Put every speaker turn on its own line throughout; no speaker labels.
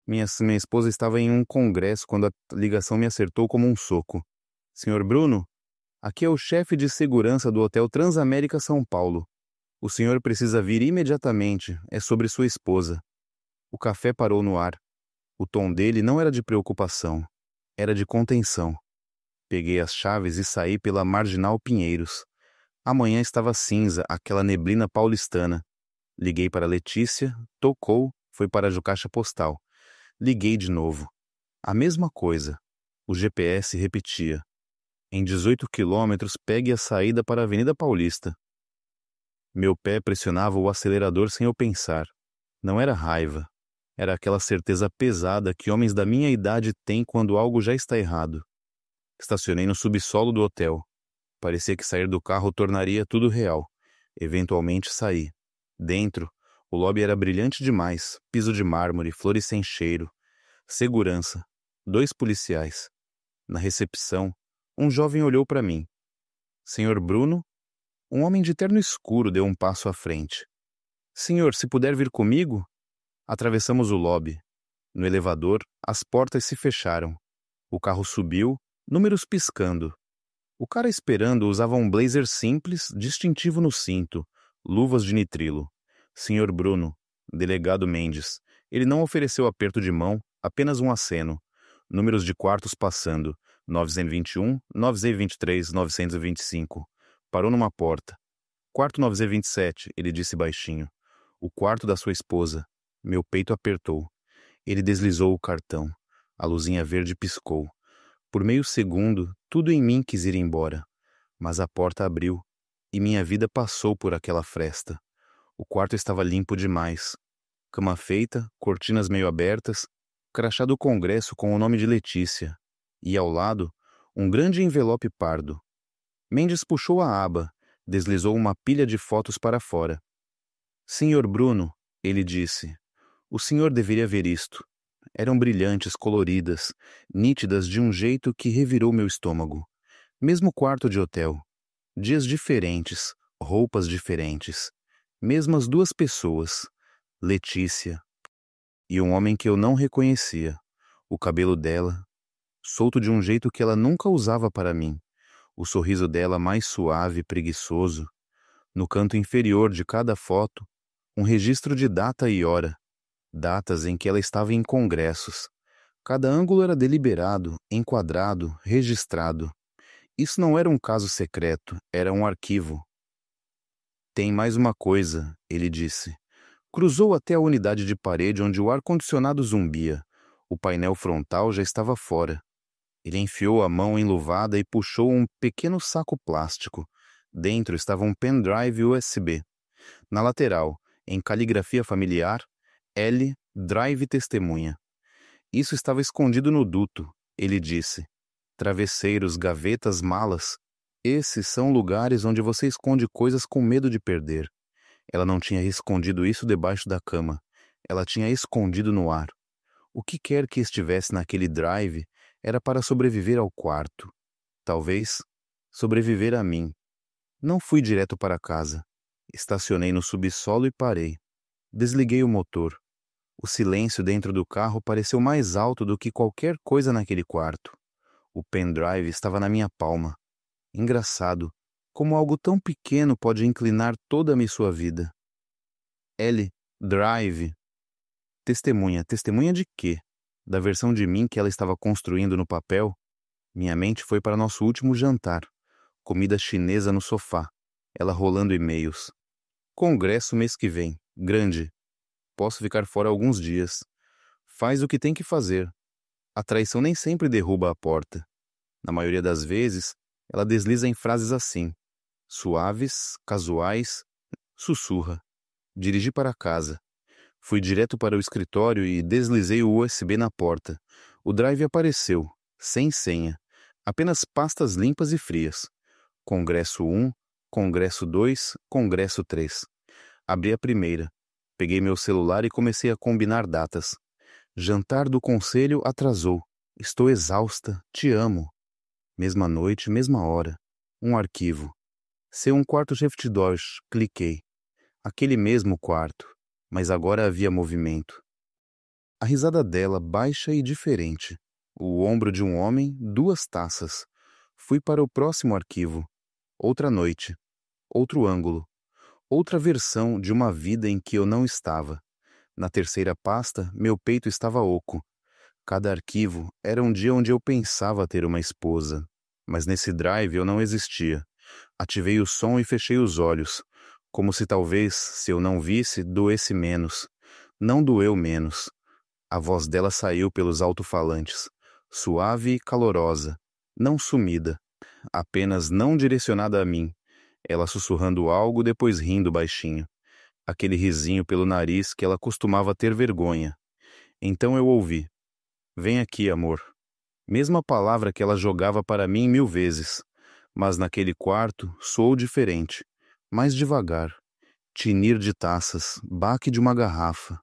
Minha esposa estava em um congresso quando a ligação me acertou como um soco. Senhor Bruno, aqui é o chefe de segurança do Hotel Transamérica São Paulo. O senhor precisa vir imediatamente, é sobre sua esposa. O café parou no ar. O tom dele não era de preocupação, era de contenção. Peguei as chaves e saí pela Marginal Pinheiros. A manhã estava cinza, aquela neblina paulistana. Liguei para Letícia, tocou, foi para a caixa postal. Liguei de novo. A mesma coisa. O GPS repetia. Em 18 quilômetros, pegue a saída para a Avenida Paulista. Meu pé pressionava o acelerador sem eu pensar. Não era raiva. Era aquela certeza pesada que homens da minha idade têm quando algo já está errado. Estacionei no subsolo do hotel. Parecia que sair do carro tornaria tudo real. Eventualmente saí. Dentro, o lobby era brilhante demais, piso de mármore, flores sem cheiro. Segurança. 2 policiais. Na recepção, um jovem olhou para mim. Senhor Bruno? Um homem de terno escuro deu um passo à frente. Senhor, se puder vir comigo? Atravessamos o lobby. No elevador, as portas se fecharam. O carro subiu, números piscando. O cara esperando usava um blazer simples, distintivo no cinto, luvas de nitrilo. Senhor Bruno, delegado Mendes. Ele não ofereceu aperto de mão, apenas um aceno. Números de quartos passando. 921, 923, 925. Parou numa porta. Quarto 927, ele disse baixinho. O quarto da sua esposa. Meu peito apertou. Ele deslizou o cartão. A luzinha verde piscou. Por meio segundo, tudo em mim quis ir embora. Mas a porta abriu, e minha vida passou por aquela fresta. O quarto estava limpo demais. Cama feita, cortinas meio abertas, crachá do Congresso com o nome de Letícia. E ao lado, um grande envelope pardo. Mendes puxou a aba, deslizou uma pilha de fotos para fora. Senhor Bruno, ele disse, o senhor deveria ver isto. Eram brilhantes, coloridas, nítidas de um jeito que revirou meu estômago. Mesmo quarto de hotel. Dias diferentes, roupas diferentes. Mesmas 2 pessoas. Letícia. E um homem que eu não reconhecia. O cabelo dela, solto de um jeito que ela nunca usava para mim. O sorriso dela mais suave e preguiçoso. No canto inferior de cada foto, um registro de data e hora. Datas em que ela estava em congressos. Cada ângulo era deliberado, enquadrado, registrado. Isso não era um caso secreto, era um arquivo. Tem mais uma coisa, ele disse. Cruzou até a unidade de parede onde o ar-condicionado zumbia. O painel frontal já estava fora. Ele enfiou a mão enluvada e puxou um pequeno saco plástico. Dentro estava um pendrive USB. Na lateral, em caligrafia familiar, L, Drive Testemunha. Isso estava escondido no duto, ele disse. Travesseiros, gavetas, malas. Esses são lugares onde você esconde coisas com medo de perder. Ela não tinha escondido isso debaixo da cama. Ela tinha escondido no ar. O que quer que estivesse naquele drive era para sobreviver ao quarto. Talvez sobreviver a mim. Não fui direto para casa. Estacionei no subsolo e parei. Desliguei o motor. O silêncio dentro do carro pareceu mais alto do que qualquer coisa naquele quarto. O pendrive estava na minha palma. Engraçado, como algo tão pequeno pode inclinar toda sua vida. L. Drive. Testemunha. Testemunha de quê? Da versão de mim que ela estava construindo no papel? Minha mente foi para nosso último jantar. Comida chinesa no sofá. Ela rolando e-mails. Congresso mês que vem. Grande. Posso ficar fora alguns dias. Faz o que tem que fazer. A traição nem sempre derruba a porta. Na maioria das vezes, ela desliza em frases assim. Suaves, casuais, sussurra. Dirigi para casa. Fui direto para o escritório e deslizei o USB na porta. O drive apareceu, sem senha. Apenas pastas limpas e frias. Congresso 1, Congresso 2, Congresso 3. Abri a primeira. Peguei meu celular e comecei a combinar datas. Jantar do conselho atrasou. Estou exausta. Te amo. Mesma noite, mesma hora. Um arquivo. C1 quarto Shift 2. Cliquei. Aquele mesmo quarto. Mas agora havia movimento. A risada dela, baixa e diferente. O ombro de um homem, 2 taças. Fui para o próximo arquivo. Outra noite. Outro ângulo. Outra versão de uma vida em que eu não estava. Na terceira pasta, meu peito estava oco. Cada arquivo era um dia onde eu pensava ter uma esposa. Mas nesse drive eu não existia. Ativei o som e fechei os olhos. Como se talvez, se eu não visse, doesse menos. Não doeu menos. A voz dela saiu pelos alto-falantes. Suave e calorosa. Não sumida. Apenas não direcionada a mim. Ela sussurrando algo, depois rindo baixinho. Aquele risinho pelo nariz que ela costumava ter vergonha. Então eu ouvi. Vem aqui, amor. Mesma palavra que ela jogava para mim 1000 vezes. Mas naquele quarto soou diferente. Mais devagar. Tinir de taças, baque de uma garrafa.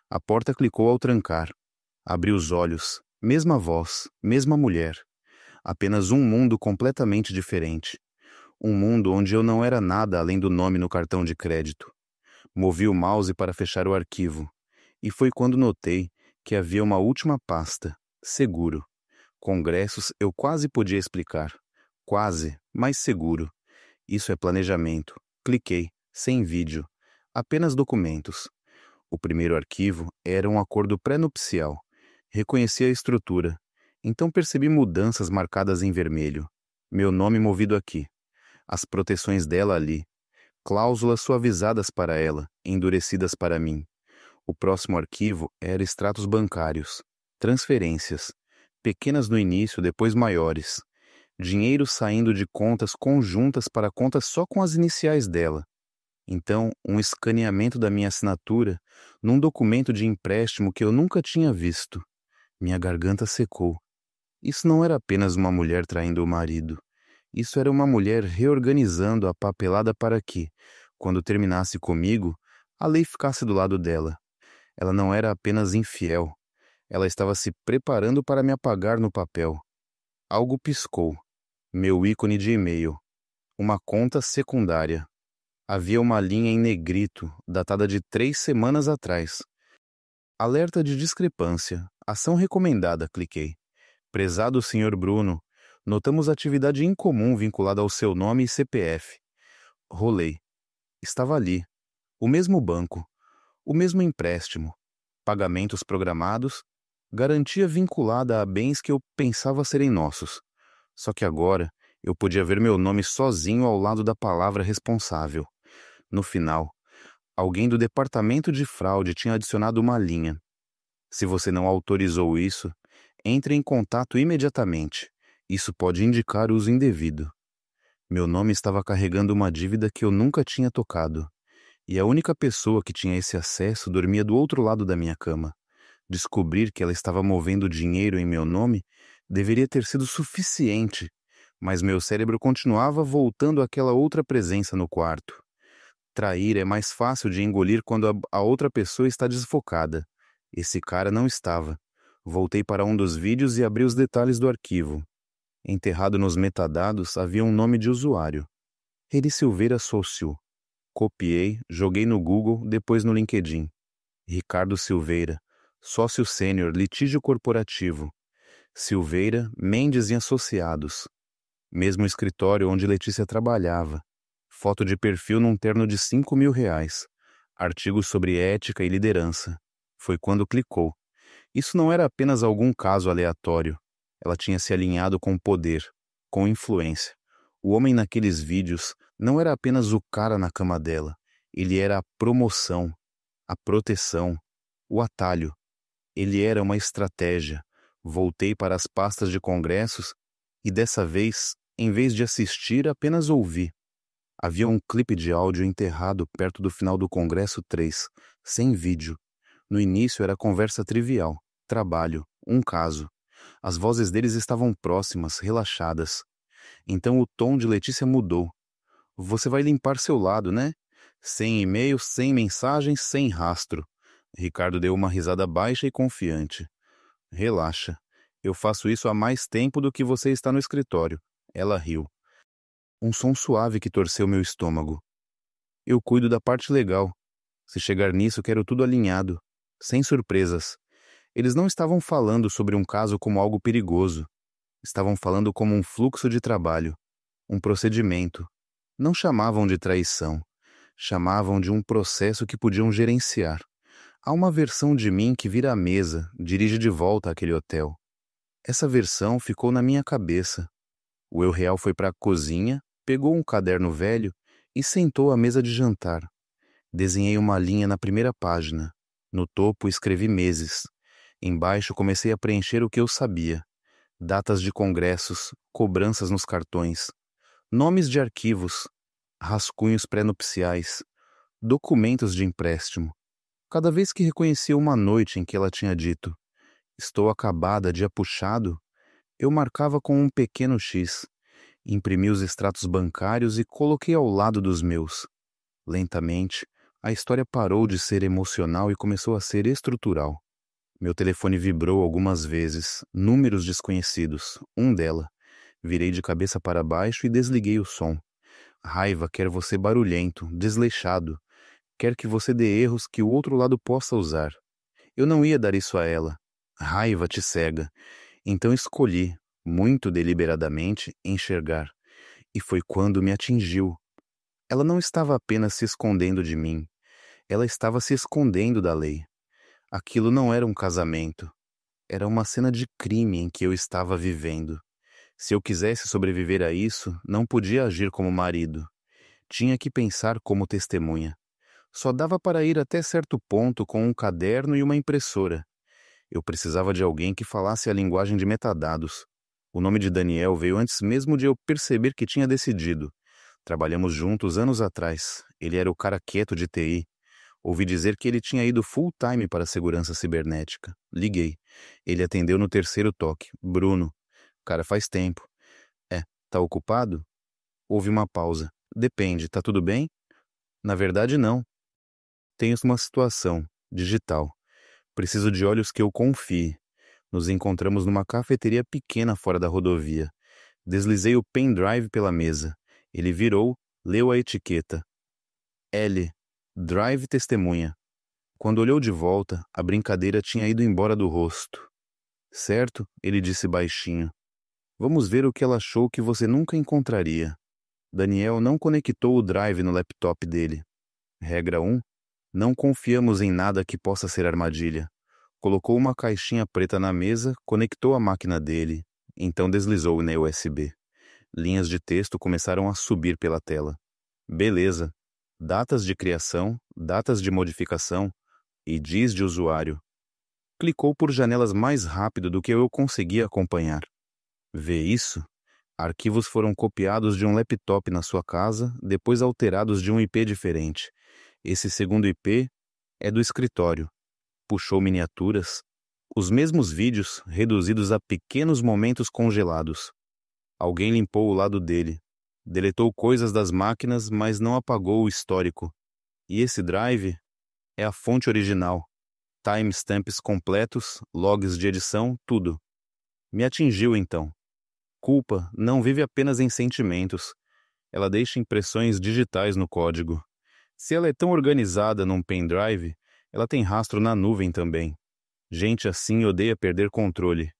A porta clicou ao trancar. Abri os olhos. Mesma voz, mesma mulher. Apenas um mundo completamente diferente. Um mundo onde eu não era nada além do nome no cartão de crédito. Movi o mouse para fechar o arquivo. E foi quando notei que havia uma última pasta. Seguro. Congressos eu quase podia explicar. Quase, mas seguro. Isso é planejamento. Cliquei. Sem vídeo. Apenas documentos. O primeiro arquivo era um acordo pré-nupcial. Reconheci a estrutura. Então percebi mudanças marcadas em vermelho. Meu nome movido aqui. As proteções dela ali. Cláusulas suavizadas para ela, endurecidas para mim. O próximo arquivo era extratos bancários. Transferências. Pequenas no início, depois maiores. Dinheiro saindo de contas conjuntas para contas só com as iniciais dela. Então, um escaneamento da minha assinatura num documento de empréstimo que eu nunca tinha visto. Minha garganta secou. Isso não era apenas uma mulher traindo o marido. Isso era uma mulher reorganizando a papelada para que, quando terminasse comigo, a lei ficasse do lado dela. Ela não era apenas infiel. Ela estava se preparando para me apagar no papel. Algo piscou. Meu ícone de e-mail. Uma conta secundária. Havia uma linha em negrito, datada de 3 semanas atrás. Alerta de discrepância. Ação recomendada, cliquei. Prezado Sr. Bruno, notamos atividade incomum vinculada ao seu nome e CPF. Rolei. Estava ali. O mesmo banco. O mesmo empréstimo. Pagamentos programados. Garantia vinculada a bens que eu pensava serem nossos. Só que agora eu podia ver meu nome sozinho ao lado da palavra responsável. No final, alguém do departamento de fraude tinha adicionado uma linha. Se você não autorizou isso, entre em contato imediatamente. Isso pode indicar uso indevido. Meu nome estava carregando uma dívida que eu nunca tinha tocado. E a única pessoa que tinha esse acesso dormia do outro lado da minha cama. Descobrir que ela estava movendo dinheiro em meu nome deveria ter sido suficiente, mas meu cérebro continuava voltando àquela outra presença no quarto. Trair é mais fácil de engolir quando a outra pessoa está desfocada. Esse cara não estava. Voltei para um dos vídeos e abri os detalhes do arquivo. Enterrado nos metadados havia um nome de usuário. Eri Silveira Sócio. Copiei, joguei no Google, depois no LinkedIn. Ricardo Silveira, sócio sênior, litígio corporativo. Silveira, Mendes e Associados. Mesmo escritório onde Letícia trabalhava. Foto de perfil num terno de R$ 5.000. Artigos sobre ética e liderança. Foi quando clicou. Isso não era apenas algum caso aleatório. Ela tinha se alinhado com poder, com influência. O homem naqueles vídeos não era apenas o cara na cama dela. Ele era a promoção, a proteção, o atalho. Ele era uma estratégia. Voltei para as pastas de congressos e dessa vez, em vez de assistir, apenas ouvi. Havia um clipe de áudio enterrado perto do final do Congresso 3, sem vídeo. No início era conversa trivial, trabalho, um caso. As vozes deles estavam próximas, relaxadas. Então o tom de Letícia mudou. Você vai limpar seu lado, né? Sem e-mail, sem mensagens, sem rastro. Ricardo deu uma risada baixa e confiante. Relaxa. Eu faço isso há mais tempo do que você está no escritório. Ela riu. Um som suave que torceu meu estômago. Eu cuido da parte legal. Se chegar nisso, quero tudo alinhado. Sem surpresas. Eles não estavam falando sobre um caso como algo perigoso. Estavam falando como um fluxo de trabalho, um procedimento. Não chamavam de traição. Chamavam de um processo que podiam gerenciar. Há uma versão de mim que vira à mesa, dirige de volta àquele hotel. Essa versão ficou na minha cabeça. O eu real foi para a cozinha, pegou um caderno velho e sentou à mesa de jantar. Desenhei uma linha na primeira página. No topo escrevi meses. Embaixo comecei a preencher o que eu sabia. Datas de congressos, cobranças nos cartões, nomes de arquivos, rascunhos pré-nupciais, documentos de empréstimo. Cada vez que reconhecia uma noite em que ela tinha dito "Estou acabada, dia puxado", eu marcava com um pequeno X, imprimi os extratos bancários e coloquei ao lado dos meus. Lentamente, a história parou de ser emocional e começou a ser estrutural. Meu telefone vibrou algumas vezes, números desconhecidos, um dela. Virei de cabeça para baixo e desliguei o som. Raiva quer você barulhento, desleixado. Quer que você dê erros que o outro lado possa usar. Eu não ia dar isso a ela. Raiva te cega. Então escolhi, muito deliberadamente, enxergar. E foi quando me atingiu. Ela não estava apenas se escondendo de mim. Ela estava se escondendo da lei. Aquilo não era um casamento. Era uma cena de crime em que eu estava vivendo. Se eu quisesse sobreviver a isso, não podia agir como marido. Tinha que pensar como testemunha. Só dava para ir até certo ponto com um caderno e uma impressora. Eu precisava de alguém que falasse a linguagem de metadados. O nome de Daniel veio antes mesmo de eu perceber que tinha decidido. Trabalhamos juntos anos atrás. Ele era o cara quieto de TI. Ouvi dizer que ele tinha ido full-time para a segurança cibernética. Liguei. Ele atendeu no terceiro toque. Bruno. Cara, faz tempo. Tá ocupado? Houve uma pausa. Depende, tá tudo bem? Na verdade, não. Tenho uma situação. Digital. Preciso de olhos que eu confie. Nos encontramos numa cafeteria pequena fora da rodovia. Deslizei o pendrive pela mesa. Ele virou, leu a etiqueta. L. Drive testemunha. Quando olhou de volta, a brincadeira tinha ido embora do rosto. Certo, ele disse baixinho. Vamos ver o que ela achou que você nunca encontraria. Daniel não conectou o drive no laptop dele. Regra 1. Não confiamos em nada que possa ser armadilha. Colocou uma caixinha preta na mesa, conectou a máquina dele, então deslizou na USB. Linhas de texto começaram a subir pela tela. Beleza. Datas de criação, datas de modificação, IDs de usuário. Clicou por janelas mais rápido do que eu conseguia acompanhar. Vê isso? Arquivos foram copiados de um laptop na sua casa, depois alterados de um IP diferente. Esse segundo IP é do escritório. Puxou miniaturas. Os mesmos vídeos, reduzidos a pequenos momentos congelados. Alguém limpou o lado dele. Deletou coisas das máquinas, mas não apagou o histórico. E esse drive é a fonte original. Timestamps completos, logs de edição, tudo. Me atingiu então. Culpa não vive apenas em sentimentos. Ela deixa impressões digitais no código. Se ela é tão organizada num pendrive, ela tem rastro na nuvem também. Gente assim odeia perder controle.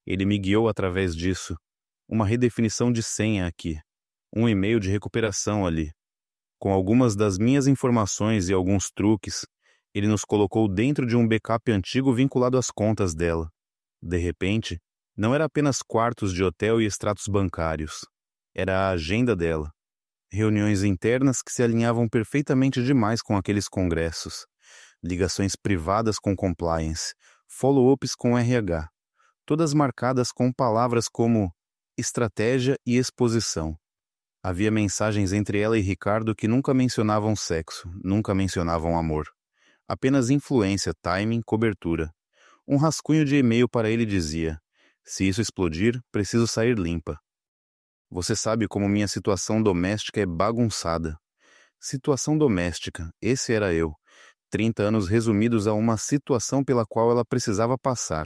Ele me guiou através disso. Uma redefinição de senha aqui. Um e-mail de recuperação ali. Com algumas das minhas informações e alguns truques, ele nos colocou dentro de um backup antigo vinculado às contas dela. De repente, não era apenas quartos de hotel e extratos bancários. Era a agenda dela. Reuniões internas que se alinhavam perfeitamente demais com aqueles congressos. Ligações privadas com compliance. Follow-ups com RH. Todas marcadas com palavras como estratégia e exposição. Havia mensagens entre ela e Ricardo que nunca mencionavam sexo, nunca mencionavam amor. Apenas influência, timing, cobertura. Um rascunho de e-mail para ele dizia: se isso explodir, preciso sair limpa. Você sabe como minha situação doméstica é bagunçada. Situação doméstica, esse era eu. 30 anos resumidos a uma situação pela qual ela precisava passar.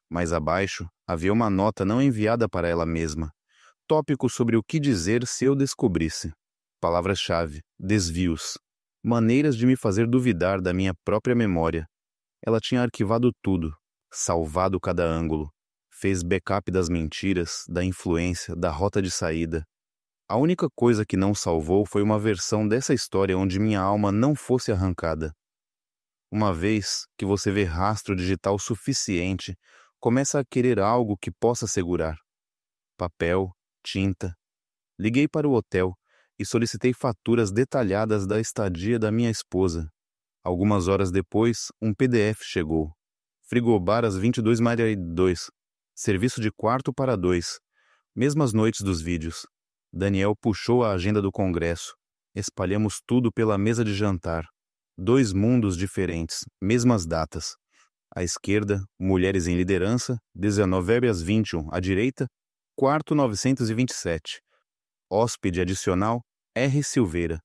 Mais abaixo, havia uma nota não enviada para ela mesma. Tópico sobre o que dizer se eu descobrisse. Palavras-chave, desvios. Maneiras de me fazer duvidar da minha própria memória. Ela tinha arquivado tudo. salvado cada ângulo. Fez backup das mentiras, da influência, da rota de saída. A única coisa que não salvou foi uma versão dessa história onde minha alma não fosse arrancada. Uma vez que você vê rastro digital suficiente, começa a querer algo que possa segurar. Papel, tinta. Liguei para o hotel e solicitei faturas detalhadas da estadia da minha esposa. Algumas horas depois, um PDF chegou. Frigobar às 22h02. Serviço de quarto para 2. Mesmas noites dos vídeos. Daniel puxou a agenda do congresso. Espalhamos tudo pela mesa de jantar. 2 mundos diferentes, mesmas datas. À esquerda, mulheres em liderança, 19h21. À direita, quarto 927. Hóspede adicional, R. Silveira.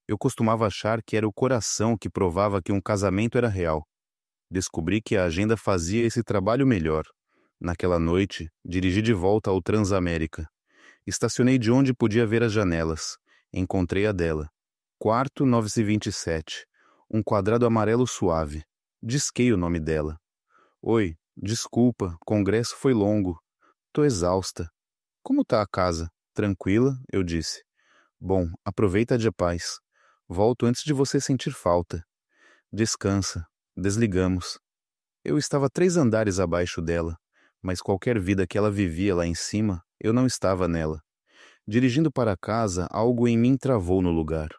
Eu costumava achar que era o coração que provava que um casamento era real. Descobri que a agenda fazia esse trabalho melhor. Naquela noite, dirigi de volta ao Transamérica. Estacionei de onde podia ver as janelas. Encontrei a dela. Quarto 927. Um quadrado amarelo suave. Disquei o nome dela. Oi, desculpa, congresso foi longo. Tô exausta. Como tá a casa? Tranquila? Eu disse. Bom, aproveita de paz. Volto antes de você sentir falta. Descansa. Desligamos. Eu estava 3 andares abaixo dela, mas qualquer vida que ela vivia lá em cima, eu não estava nela. Dirigindo para casa, algo em mim travou no lugar.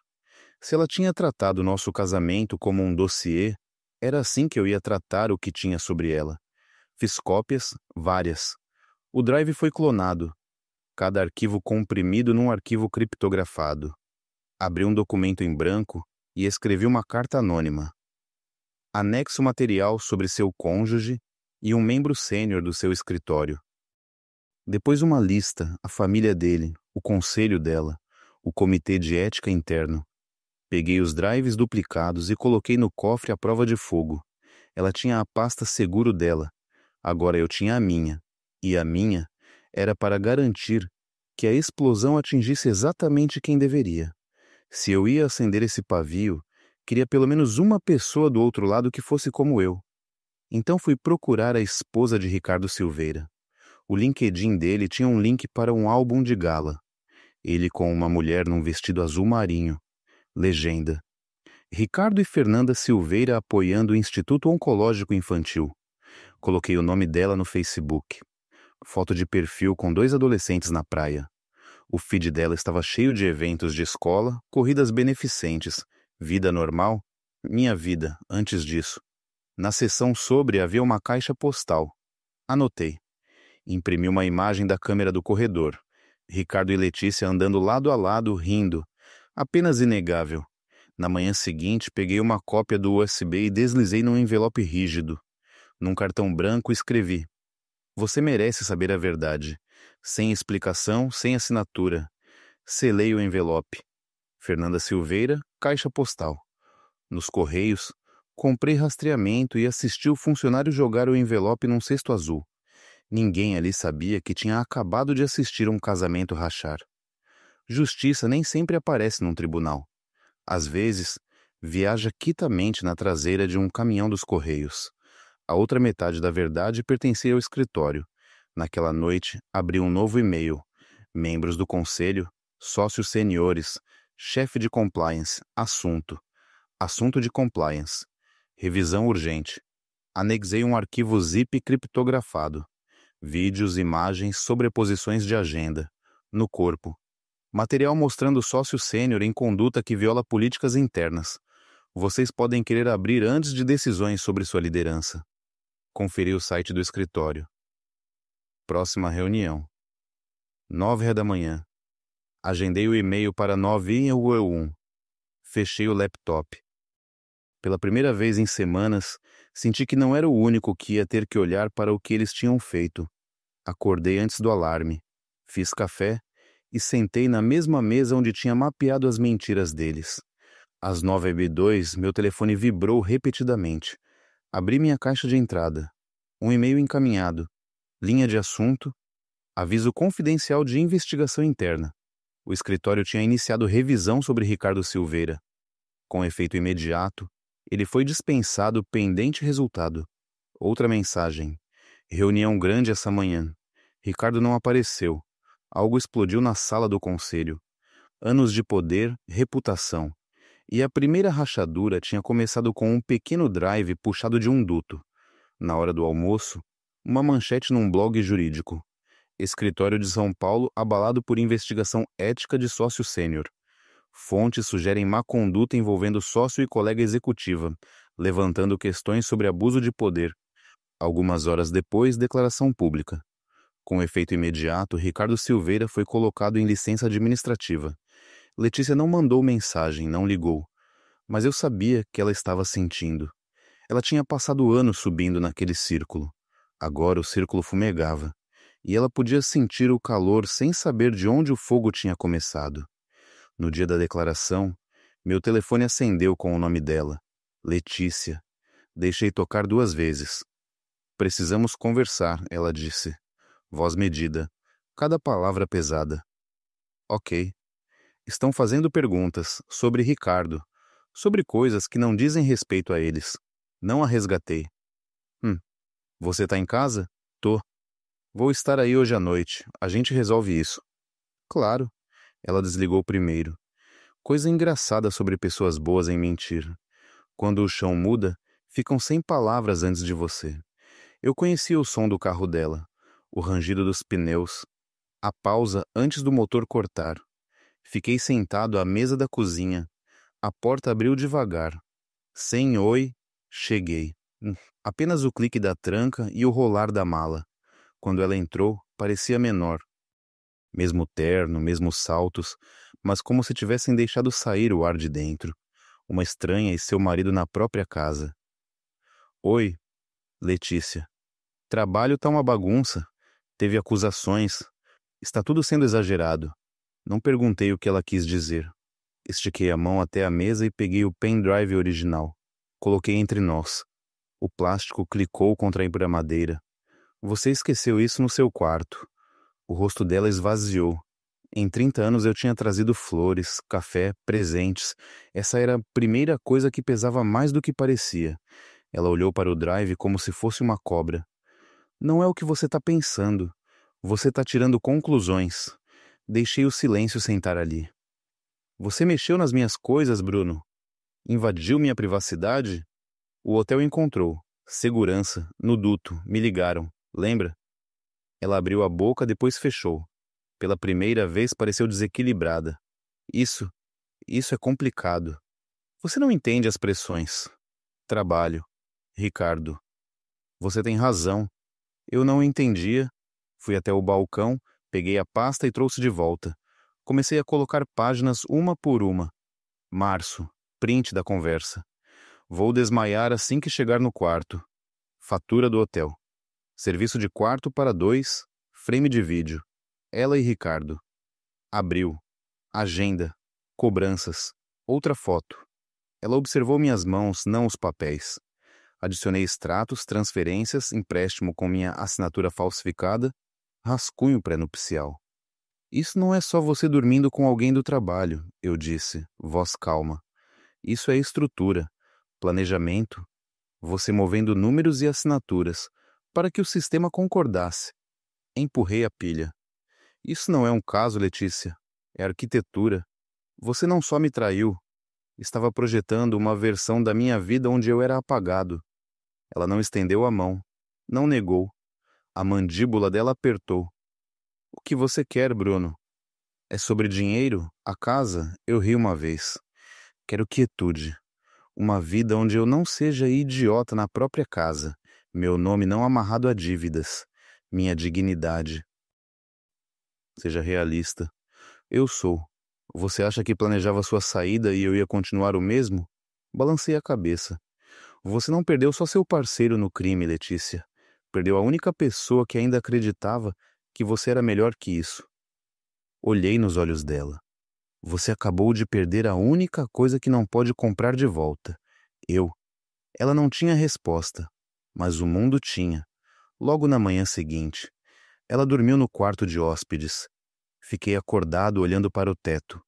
Se ela tinha tratado nosso casamento como um dossiê, era assim que eu ia tratar o que tinha sobre ela. Fiz cópias, várias. O drive foi clonado. Cada arquivo comprimido num arquivo criptografado. Abri um documento em branco e escrevi uma carta anônima. Anexo material sobre seu cônjuge e um membro sênior do seu escritório. Depois uma lista, a família dele, o conselho dela, o comitê de ética interno. Peguei os drives duplicados e coloquei no cofre à prova de fogo. Ela tinha a pasta seguro dela. Agora eu tinha a minha. E a minha era para garantir que a explosão atingisse exatamente quem deveria. Se eu ia acender esse pavio, queria pelo menos uma pessoa do outro lado que fosse como eu. Então fui procurar a esposa de Ricardo Silveira. O LinkedIn dele tinha um link para um álbum de gala. Ele com uma mulher num vestido azul marinho. Legenda. Ricardo e Fernanda Silveira apoiando o Instituto Oncológico Infantil. Coloquei o nome dela no Facebook. Foto de perfil com 2 adolescentes na praia. O feed dela estava cheio de eventos de escola, corridas beneficentes, vida normal, minha vida, antes disso. Na seção sobre havia uma caixa postal. Anotei. Imprimi uma imagem da câmera do corredor. Ricardo e Letícia andando lado a lado, rindo. Apenas inegável. Na manhã seguinte, peguei uma cópia do USB e deslizei num envelope rígido. Num cartão branco, escrevi: Você merece saber a verdade. Sem explicação, sem assinatura. Selei o envelope. Fernanda Silveira, caixa postal. Nos correios, comprei rastreamento e assisti o funcionário jogar o envelope num cesto azul. Ninguém ali sabia que tinha acabado de assistir um casamento rachar. Justiça nem sempre aparece num tribunal. Às vezes, viaja quitamente na traseira de um caminhão dos correios. A outra metade da verdade pertencia ao escritório. Naquela noite, abri um novo e-mail. Membros do conselho, sócios seniores, chefe de compliance, assunto. Assunto de compliance. Revisão urgente. Anexei um arquivo zip criptografado. Vídeos, imagens, sobreposições de agenda. No corpo. Material mostrando sócio sênior em conduta que viola políticas internas. Vocês podem querer abrir antes de decisões sobre sua liderança. Conferi o site do escritório. Próxima reunião. 9h da manhã. Agendei o e-mail para 9h01. Fechei o laptop. Pela primeira vez em semanas, senti que não era o único que ia ter que olhar para o que eles tinham feito. Acordei antes do alarme. Fiz café e sentei na mesma mesa onde tinha mapeado as mentiras deles. Às 9h02, meu telefone vibrou repetidamente. Abri minha caixa de entrada. Um e-mail encaminhado. Linha de assunto. Aviso confidencial de investigação interna. O escritório tinha iniciado revisão sobre Ricardo Silveira. Com efeito imediato, ele foi dispensado pendente resultado. Outra mensagem. Reunião grande essa manhã. Ricardo não apareceu. Algo explodiu na sala do conselho. Anos de poder, reputação. E a primeira rachadura tinha começado com um pequeno drive puxado de um duto. Na hora do almoço, uma manchete num blog jurídico. Escritório de São Paulo abalado por investigação ética de sócio sênior. Fontes sugerem má conduta envolvendo sócio e colega executiva, levantando questões sobre abuso de poder. Algumas horas depois, declaração pública. Com efeito imediato, Ricardo Silveira foi colocado em licença administrativa. Letícia não mandou mensagem, não ligou. Mas eu sabia que ela estava sentindo. Ela tinha passado anos subindo naquele círculo. Agora o círculo fumegava. E ela podia sentir o calor sem saber de onde o fogo tinha começado. No dia da declaração, meu telefone acendeu com o nome dela. Letícia. Deixei tocar 2 vezes. Precisamos conversar, ela disse. Voz medida. Cada palavra pesada. Ok. Estão fazendo perguntas sobre Ricardo. Sobre coisas que não dizem respeito a eles. Não a resgatei. Você tá em casa? Tô. Vou estar aí hoje à noite. A gente resolve isso. Claro. Ela desligou primeiro. Coisa engraçada sobre pessoas boas em mentir. Quando o chão muda, ficam sem palavras antes de você. Eu conhecia o som do carro dela, o rangido dos pneus, a pausa antes do motor cortar. Fiquei sentado à mesa da cozinha. A porta abriu devagar. Sem oi, cheguei. Apenas o clique da tranca e o rolar da mala. Quando ela entrou, parecia menor. Mesmo terno, mesmos saltos, mas como se tivessem deixado sair o ar de dentro. Uma estranha e seu marido na própria casa. Oi, Letícia. Trabalho tá uma bagunça. Teve acusações. Está tudo sendo exagerado. Não perguntei o que ela quis dizer. Estiquei a mão até a mesa e peguei o pendrive original. Coloquei entre nós. O plástico clicou contra a embramadeira. Você esqueceu isso no seu quarto. O rosto dela esvaziou. Em 30 anos eu tinha trazido flores, café, presentes. Essa era a primeira coisa que pesava mais do que parecia. Ela olhou para o drive como se fosse uma cobra. Não é o que você está pensando. Você está tirando conclusões. Deixei o silêncio sentar ali. Você mexeu nas minhas coisas, Bruno? Invadiu minha privacidade? O hotel encontrou. Segurança, no duto, me ligaram. Lembra? Ela abriu a boca, depois fechou. Pela primeira vez pareceu desequilibrada. Isso é complicado. Você não entende as pressões. Trabalho. Ricardo. Você tem razão. Eu não entendia. Fui até o balcão, peguei a pasta e trouxe de volta. Comecei a colocar páginas uma por uma. Março. Print da conversa. Vou desmaiar assim que chegar no quarto. Fatura do hotel. Serviço de quarto para 2, frame de vídeo. Ela e Ricardo. Abril. Agenda. Cobranças. Outra foto. Ela observou minhas mãos, não os papéis. Adicionei extratos, transferências, empréstimo com minha assinatura falsificada, rascunho pré-nupcial. Isso não é só você dormindo com alguém do trabalho, eu disse, voz calma. Isso é estrutura, planejamento, você movendo números e assinaturas, para que o sistema concordasse. Empurrei a pilha. Isso não é um caso, Letícia. É arquitetura. Você não só me traiu. Estava projetando uma versão da minha vida onde eu era apagado. Ela não estendeu a mão. Não negou. A mandíbula dela apertou. O que você quer, Bruno? É sobre dinheiro? A casa? Eu ri uma vez. Quero quietude. Uma vida onde eu não seja idiota na própria casa. Meu nome não amarrado a dívidas. Minha dignidade. Seja realista. Eu sou. Você acha que planejava sua saída e eu ia continuar o mesmo? Balancei a cabeça. Você não perdeu só seu parceiro no crime, Letícia. Perdeu a única pessoa que ainda acreditava que você era melhor que isso. Olhei nos olhos dela. Você acabou de perder a única coisa que não pode comprar de volta. Eu. Ela não tinha resposta, mas o mundo tinha. Logo na manhã seguinte, ela dormiu no quarto de hóspedes. Fiquei acordado olhando para o teto.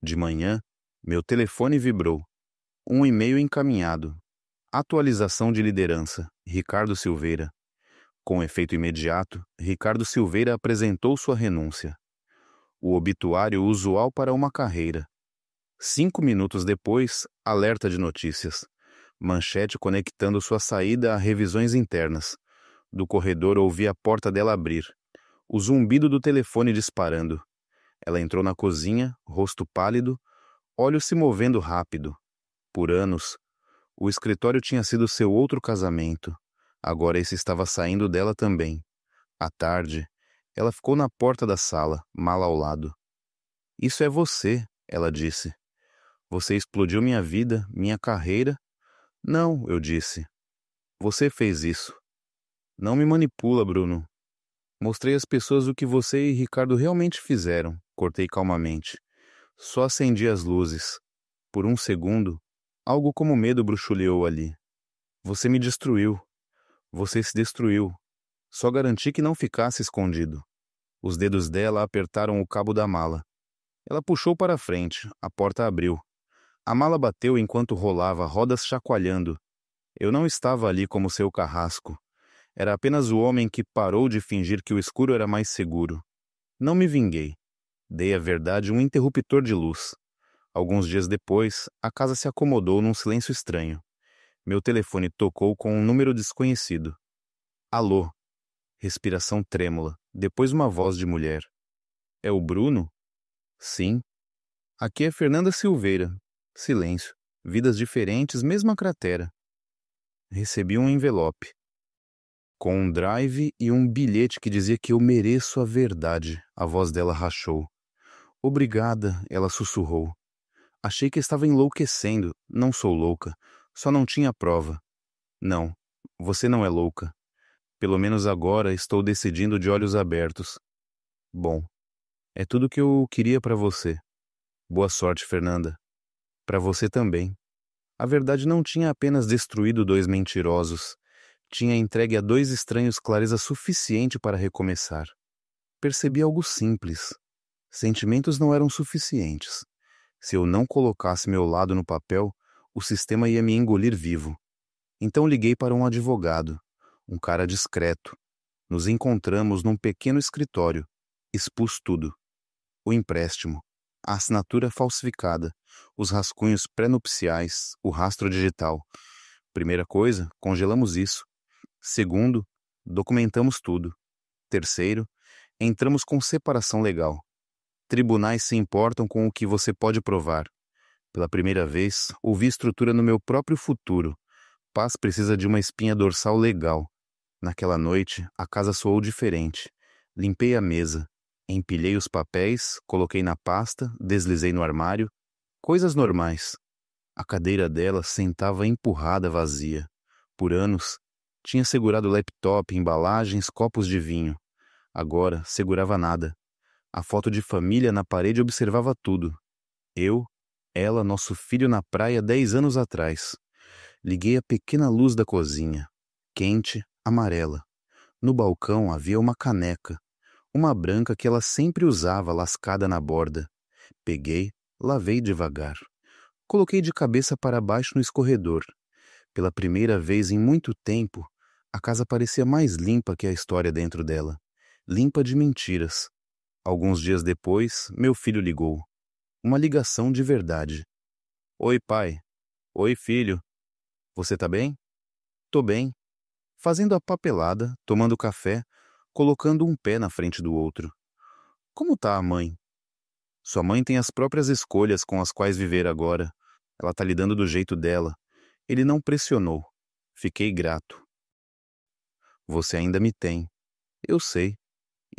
De manhã, meu telefone vibrou. Um e-mail encaminhado. Atualização de liderança. Ricardo Silveira. Com efeito imediato, Ricardo Silveira apresentou sua renúncia. O obituário usual para uma carreira. 5 minutos depois, alerta de notícias. Manchete conectando sua saída a revisões internas. Do corredor ouvi a porta dela abrir. O zumbido do telefone disparando. Ela entrou na cozinha, rosto pálido, olhos se movendo rápido. Por anos, o escritório tinha sido seu outro casamento. Agora esse estava saindo dela também. À tarde, ela ficou na porta da sala, mala ao lado. Isso é você, ela disse. Você explodiu minha vida, minha carreira. Não, eu disse. Você fez isso. Não me manipula, Bruno. Mostrei às pessoas o que você e Ricardo realmente fizeram, cortei calmamente. Só acendi as luzes. Por um segundo, algo como medo bruxuleou ali. Você me destruiu. Você se destruiu. Só garanti que não ficasse escondido. Os dedos dela apertaram o cabo da mala. Ela puxou para frente, a porta abriu. A mala bateu enquanto rolava, rodas chacoalhando. Eu não estava ali como seu carrasco. Era apenas o homem que parou de fingir que o escuro era mais seguro. Não me vinguei. Dei à verdade um interruptor de luz. Alguns dias depois, a casa se acomodou num silêncio estranho. Meu telefone tocou com um número desconhecido. Alô. Respiração trêmula. Depois uma voz de mulher. É o Bruno? Sim. Aqui é Fernanda Silveira. Silêncio. Vidas diferentes, mesma cratera. Recebi um envelope. Com um drive e um bilhete que dizia que eu mereço a verdade. A voz dela rachou. Obrigada, ela sussurrou. Achei que estava enlouquecendo. Não sou louca. Só não tinha prova. Não, você não é louca. Pelo menos agora estou decidindo de olhos abertos. Bom, é tudo que eu queria para você. Boa sorte, Fernanda. Para você também. A verdade não tinha apenas destruído 2 mentirosos. Tinha entregue a 2 estranhos clareza suficiente para recomeçar. Percebi algo simples. Sentimentos não eram suficientes. Se eu não colocasse meu lado no papel, o sistema ia me engolir vivo. Então liguei para um advogado, um cara discreto. Nos encontramos num pequeno escritório. Expus tudo. O empréstimo, a assinatura falsificada, os rascunhos pré-nupciais, o rastro digital. Primeira coisa, congelamos isso. Segundo, documentamos tudo. Terceiro, entramos com separação legal. Tribunais se importam com o que você pode provar. Pela primeira vez, ouvi estrutura no meu próprio futuro. Paz precisa de uma espinha dorsal legal. Naquela noite, a casa soou diferente. Limpei a mesa. Empilhei os papéis, coloquei na pasta, deslizei no armário. Coisas normais. A cadeira dela sentava empurrada vazia. Por anos, tinha segurado laptop, embalagens, copos de vinho. Agora, segurava nada. A foto de família na parede observava tudo. Eu, ela, nosso filho na praia 10 anos atrás. Liguei a pequena luz da cozinha. Quente, amarela. No balcão havia uma caneca. Uma branca que ela sempre usava lascada na borda. Peguei, lavei devagar. Coloquei de cabeça para baixo no escorredor. Pela primeira vez em muito tempo, a casa parecia mais limpa que a história dentro dela. Limpa de mentiras. Alguns dias depois, meu filho ligou. Uma ligação de verdade. Oi, pai. Oi, filho. Você tá bem? Tô bem. Fazendo a papelada, tomando café, colocando um pé na frente do outro. Como tá a mãe? Sua mãe tem as próprias escolhas com as quais viver agora. Ela tá lidando do jeito dela. Ele não pressionou. Fiquei grato. Você ainda me tem. Eu sei.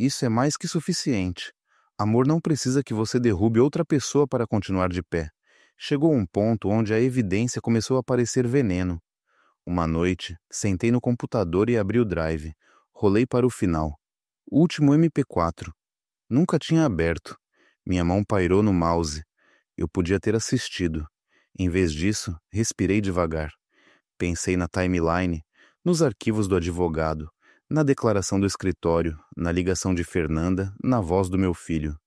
Isso é mais que suficiente. Amor não precisa que você derrube outra pessoa para continuar de pé. Chegou um ponto onde a evidência começou a parecer veneno. Uma noite, sentei no computador e abri o drive. Rolei para o final. Último MP4. Nunca tinha aberto. Minha mão pairou no mouse. Eu podia ter assistido. Em vez disso, respirei devagar. Pensei na timeline, nos arquivos do advogado, na declaração do escritório, na ligação de Fernanda, na voz do meu filho.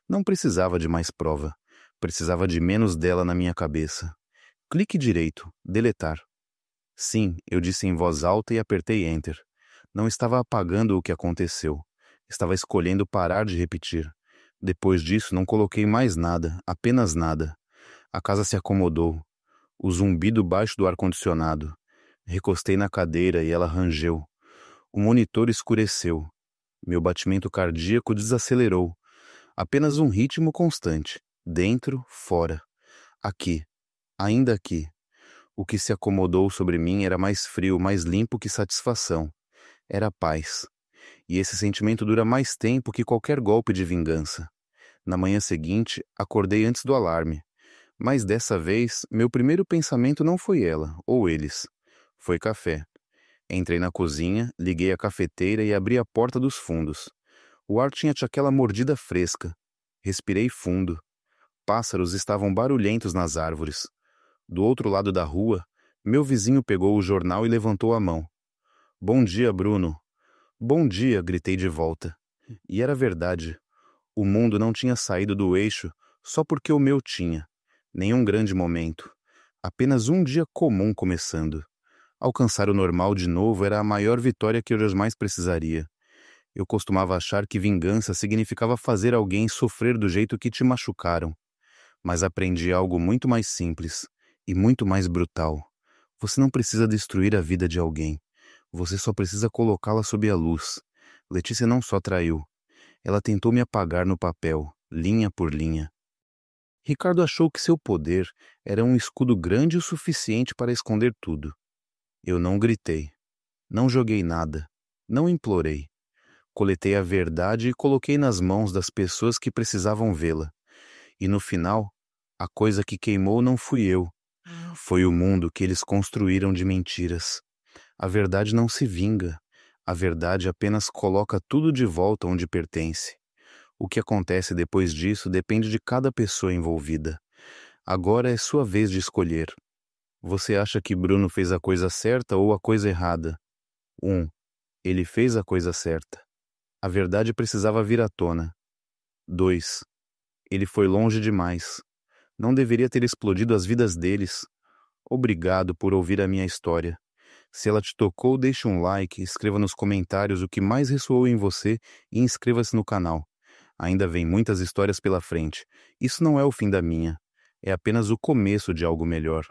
Não precisava de mais prova. Precisava de menos dela na minha cabeça. Clique direito, deletar. Sim, eu disse em voz alta e apertei Enter. Não estava apagando o que aconteceu. Estava escolhendo parar de repetir. Depois disso, não coloquei mais nada, apenas nada. A casa se acomodou. O zumbido baixo do ar-condicionado. Recostei na cadeira e ela rangeu. O monitor escureceu. Meu batimento cardíaco desacelerou. Apenas um ritmo constante. Dentro, fora. Aqui. Ainda aqui. O que se acomodou sobre mim era mais frio, mais limpo que satisfação. Era paz. E esse sentimento dura mais tempo que qualquer golpe de vingança. Na manhã seguinte, acordei antes do alarme. Mas dessa vez, meu primeiro pensamento não foi ela, ou eles. Foi café. Entrei na cozinha, liguei a cafeteira e abri a porta dos fundos. O ar tinha aquela mordida fresca. Respirei fundo. Pássaros estavam barulhentos nas árvores. Do outro lado da rua, meu vizinho pegou o jornal e levantou a mão. Bom dia, Bruno. Bom dia, gritei de volta. E era verdade. O mundo não tinha saído do eixo só porque o meu tinha. Nenhum grande momento. Apenas um dia comum começando. Alcançar o normal de novo era a maior vitória que eu jamais precisaria. Eu costumava achar que vingança significava fazer alguém sofrer do jeito que te machucaram. Mas aprendi algo muito mais simples e muito mais brutal. Você não precisa destruir a vida de alguém. Você só precisa colocá-la sob a luz. Letícia não só traiu. Ela tentou me apagar no papel, linha por linha. Ricardo achou que seu poder era um escudo grande o suficiente para esconder tudo. Eu não gritei. Não joguei nada. Não implorei. Coletei a verdade e coloquei nas mãos das pessoas que precisavam vê-la. E no final, a coisa que queimou não fui eu. Foi o mundo que eles construíram de mentiras. A verdade não se vinga. A verdade apenas coloca tudo de volta onde pertence. O que acontece depois disso depende de cada pessoa envolvida. Agora é sua vez de escolher. Você acha que Bruno fez a coisa certa ou a coisa errada? 1. Ele fez a coisa certa. A verdade precisava vir à tona. 2. Ele foi longe demais. Não deveria ter explodido as vidas deles. Obrigado por ouvir a minha história. Se ela te tocou, deixe um like, escreva nos comentários o que mais ressoou em você e inscreva-se no canal. Ainda vem muitas histórias pela frente. Isso não é o fim da minha. É apenas o começo de algo melhor.